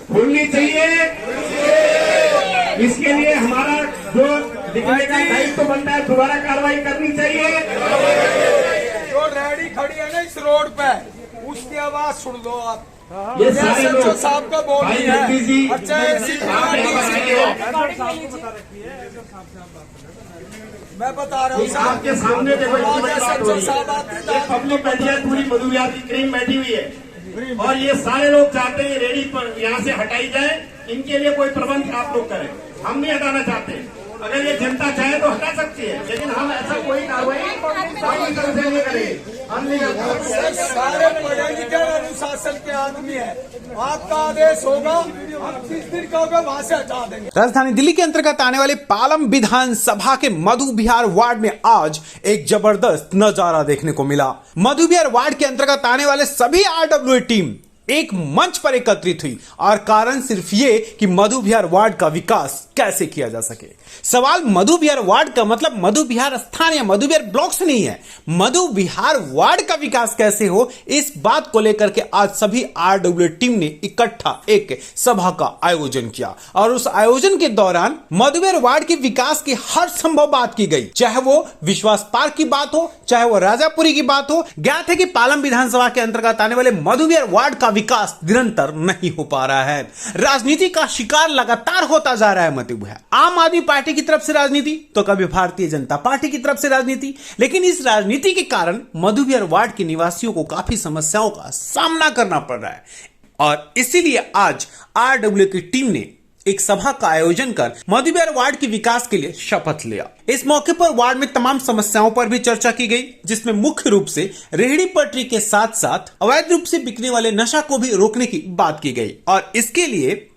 खुलनी चाहिए। इसके लिए हमारा जो दिखने का दायित्व बनता है, दोबारा कार्रवाई करनी चाहिए। जो रेडी खड़ी है ना इस रोड पे, उसकी आवाज सुन लो आप। ये सारे लोग साहब का बोल रही है। अच्छा मैं बता रहा हूँ आपके सामने देखो, पब्लिक बैठी है, पूरी मधुबिहार की क्रीम बैठी हुई है और ये सारे लोग चाहते हैं रेडी पर यहाँ से हटाई जाए। इनके लिए कोई प्रबंध आप लोग करें। हम नहीं हटाना चाहते। अगर ये जनता चाहे तो हटा सकती है, लेकिन हम ऐसा कोई कार्रवाई सारी तरह से नहीं करेंगे। हम नहीं करते। सारे पढ़े लिखे अनुशासन के आदमी है। आपका आदेश होगा, हम जिस दिन कहोगे वहां से हटा देंगे। राजधानी दिल्ली के अंतर्गत आने वाले पालम विधानसभा के मधुबिहार वार्ड में आज एक जबरदस्त नजारा देखने को मिला। मधुबिहार वार्ड के अंतर्गत आने वाले सभी आरडब्ल्यूए टीम एक मंच पर एकत्रित हुई और कारण सिर्फ ये कि मधुबिहार वार्ड का विकास कैसे किया जा सके। सवाल मधुबिहार वार्ड का मतलब मधुबिहार स्थान या मधुबिहार ब्लॉक से नहीं है, मधुबिहार वार्ड का विकास कैसे हो, इस बात को लेकर के आज सभी आरडब्ल्यूए टीम ने इकट्ठा एक सभा का आयोजन किया और उस आयोजन के दौरान मधुबिहार वार्ड के विकास की हर संभव बात की गई, चाहे वो विश्वास पार्क की बात हो, चाहे वो राजापुरी की बात हो। ज्ञात है कि पालम विधानसभा के अंतर्गत आने वाले मधुबिहार वार्ड का विकास निरंतर नहीं हो पा रहा है। राजनीति का शिकार लगातार होता जा रहा है मधुबिहार। आम आदमी पार्टी की तरफ से राजनीति तो कभी भारतीय जनता पार्टी की तरफ से राजनीति, लेकिन इस राजनीति के कारण मधुबिहार वार्ड के निवासियों को काफी समस्याओं का सामना करना पड़ रहा है और इसीलिए आज आरडब्ल्यू की टीम ने एक सभा का आयोजन कर मधुबिहार वार्ड के विकास के लिए शपथ लिया। इस मौके पर वार्ड में तमाम समस्याओं पर भी चर्चा की गई, जिसमें मुख्य रूप से रेहड़ी पटरी के साथ साथ अवैध रूप से बिकने वाले नशा को भी रोकने की बात की गई और इसके लिए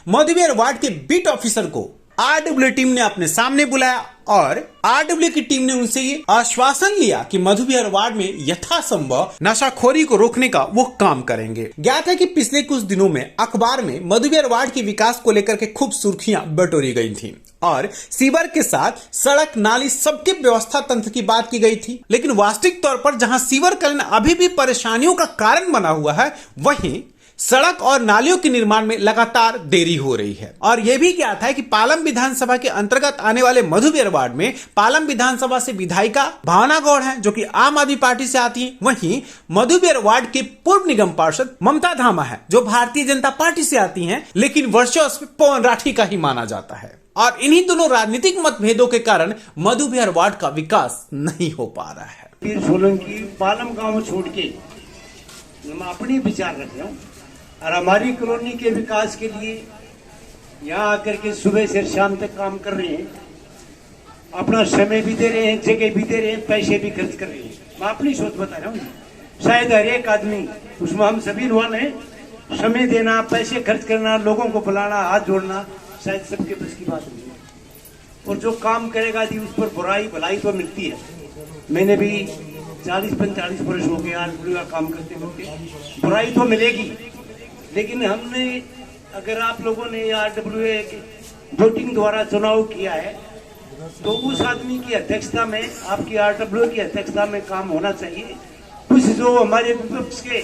मधुबिहार वार्ड के बीट ऑफिसर को आरडब्ल्यू टीम ने अपने सामने बुलाया और आरडब्ल्यू की टीम ने उनसे ये आश्वासन लिया कि मधुबिहार वार्ड में यथासंभव नशाखोरी को रोकने का वो काम करेंगे। ज्ञात है कि पिछले कुछ दिनों में अखबार में मधुबिहार वार्ड के विकास को लेकर के खूब सुर्खियां बटोरी गई थी और सीवर के साथ सड़क नाली सबके व्यवस्था तंत्र की बात की गई थी, लेकिन वास्तविक तौर पर जहां सीवर कलन अभी भी परेशानियों का कारण बना हुआ है, वहीं सड़क और नालियों के निर्माण में लगातार देरी हो रही है। और यह भी ज्ञात है कि पालम विधानसभा के अंतर्गत आने वाले मधुबिहार वार्ड में पालम विधानसभा से विधायिका भावना गौड़ हैं, जो कि आम आदमी पार्टी से आती हैं। वहीं मधुबिहार वार्ड के पूर्व निगम पार्षद ममता धामा है, जो भारतीय जनता पार्टी से आती हैं, लेकिन वर्षों से पवन राठी का ही माना जाता है। और इन्हीं दोनों राजनीतिक मतभेदों के कारण मधुबिहार वार्ड का विकास नहीं हो पा रहा है। सोलंकी पालम गांव छोड़ के हम अपनी विचार रख रहे हूँ और हमारी कॉलोनी के विकास के लिए यहाँ आकर के सुबह से शाम तक काम कर रहे हैं, अपना समय भी दे रहे हैं, जगह भी दे रहे हैं, पैसे भी खर्च कर रहे हैं। मैं अपनी सोच बता रहा हूँ, शायद हर एक आदमी उसमें हम सभी इन्वॉल्व हैं। समय देना, पैसे खर्च करना, लोगों को बुलाना, हाथ जोड़ना शायद सबके बस की बात नहीं है। और जो काम करेगा जी उस पर बुराई भलाई तो मिलती है। मैंने भी 40-45 वर्ष हो गया आरडब्ल्यू काम करते करते, बुराई तो मिलेगी, लेकिन हमने अगर आप लोगों ने आरडब्ल्यू वोटिंग द्वारा चुनाव किया है तो उस आदमी की अध्यक्षता में, आपकी आरडब्ल्यू की अध्यक्षता में काम होना चाहिए। कुछ जो हमारे विपक्ष के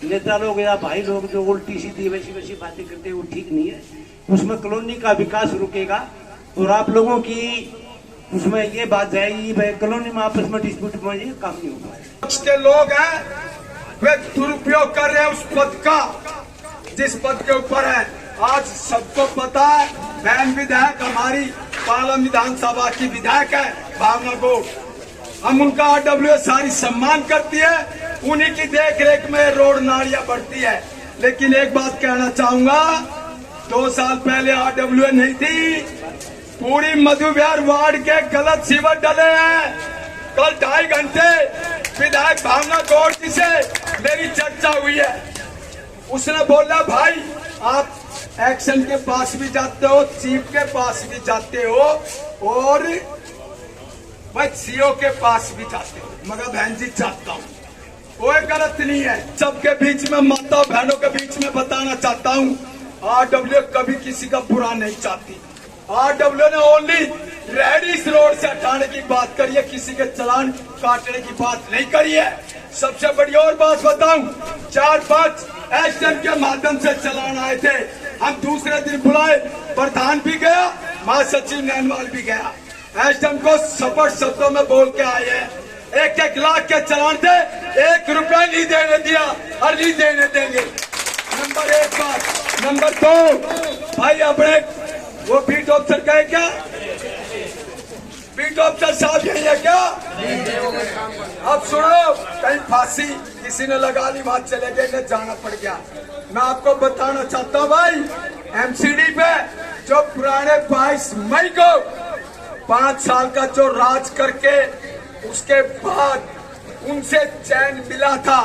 नेता लोग या भाई लोग जो उल्टी सीधी वैसी वैसी बातें करते हैं वो ठीक नहीं है। उसमें कॉलोनी का विकास रुकेगा और आप लोगों की उसमें ये बात जाएगी भाई कॉलोनी में आपस में डिस्प्यूट में ये काम नहीं होगा। पक्ष के लोग हैं वे दुरुपयोग कर रहे हैं उस पद का जिस पद के ऊपर है। आज सबको पता है बहन विधायक हमारी पालम विधानसभा की विधायक है भावना गौड़, हम उनका आरडब्ल्यू सारी सम्मान करती है, उन्हीं की देख रेख में रोड नालियां बढ़ती है। लेकिन एक बात कहना चाहूंगा, 2 साल पहले आरडब्ल्यू नहीं थी, पूरी मधुबिहार वार्ड के गलत सीवर डले हैं। कल 2.5 घंटे विधायक भावना गौड़ जी से मेरी चर्चा हुई है। उसने बोला भाई आप एक्शन के पास भी जाते हो, चीफ के पास भी जाते हो और भाई सीओ के पास भी जाते हो, मगर बहन जी चाहता हूँ कोई गलत नहीं है। सबके बीच में, माता बहनों के बीच में बताना चाहता हूँ, आरडब्ल्यू कभी किसी का बुरा नहीं चाहती। आरडब्ल्यू ने ओनली रेडिस रोड से हटाने की बात करिए, किसी के चालान काटने की बात नहीं करिए। सबसे बड़ी और बात बताऊं, 4-5 एसडीएम के माध्यम से चालान आए थे, हम दूसरे दिन बुलाए, प्रधान भी गया, महासचिव नैनवाल भी गया, एसडीएम को सपट शब्दों में बोल के आए हैं। 1-1 लाख के चालान थे, 1 रुपया नहीं देने दिया और नहीं देने देंगे। नंबर 1 बात। नंबर 2, भाई अपने वो बीट ऑफिसर गए क्या? बीट ऑफिसर साहब यही है क्या? अब सुनो, कहीं फांसी किसी ने लगा ली, वहां चले गए, इन्हें जाना पड़ गया। मैं आपको बताना चाहता हूँ भाई, एमसीडी पे जो पुराने 22 मई को 5 साल का जो राज करके उसके बाद उनसे चैन मिला था,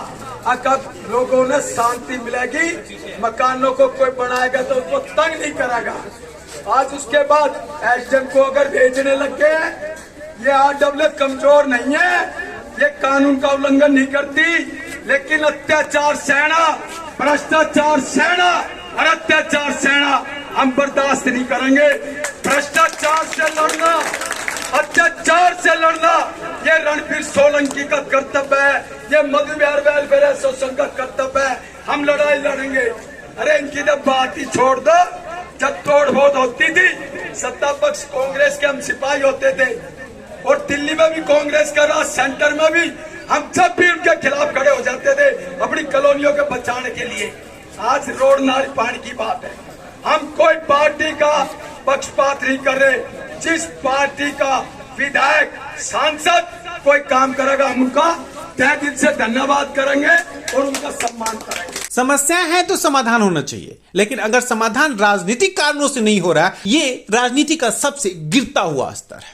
अब लोगों ने शांति मिलेगी, मकानों को कोई बनाएगा तो उसको तंग नहीं करेगा। आज उसके बाद एसडीएम को अगर भेजने लग गए, ये आरडब्ल्यू कमजोर नहीं है, ये कानून का उल्लंघन नहीं करती, लेकिन अत्याचार सेना, भ्रष्टाचार सेना और अत्याचार सेना हम बर्दाश्त नहीं करेंगे। भ्रष्टाचार से लड़ना, अत्याचार से लड़ना ये रणबीर सोलंकी का कर्तव्य है, ये मधु विहार वेलफेयर एसोसिएशन का कर्तव्य है। हम लड़ाई लड़ेंगे। अरे इनकी तो बात ही छोड़ दो, जब तोड़ फोड़ होती थी, सत्ता पक्ष कांग्रेस के हम सिपाही होते थे, और दिल्ली में भी कांग्रेस का राज, सेंटर में भी, हम जब भी उनके खिलाफ खड़े हो जाते थे अपनी कॉलोनियों के बचाने के लिए। आज रोड नाली पानी की बात है, हम कोई पार्टी का पक्षपात नहीं कर रहे। जिस पार्टी का विधायक, सांसद कोई काम करेगा, हम उनका तहे दिल से धन्यवाद करेंगे और उनका सम्मान करेंगे। समस्याएं हैं तो समाधान होना चाहिए, लेकिन अगर समाधान राजनीतिक कारणों से नहीं हो रहा, ये राजनीति का सबसे गिरता हुआ स्तर है।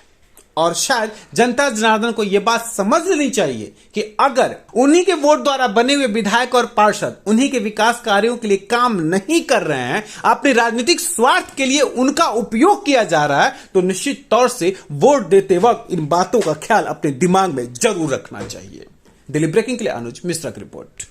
और शायद जनता जनार्दन को यह बात समझ लेनी चाहिए कि अगर उन्हीं के वोट द्वारा बने हुए विधायक और पार्षद उन्हीं के विकास कार्यों के लिए काम नहीं कर रहे हैं, अपने राजनीतिक स्वार्थ के लिए उनका उपयोग किया जा रहा है, तो निश्चित तौर से वोट देते वक्त इन बातों का ख्याल अपने दिमाग में जरूर रखना चाहिए। दिल्ली ब्रेकिंग के लिए अनुज मिश्रा की रिपोर्ट।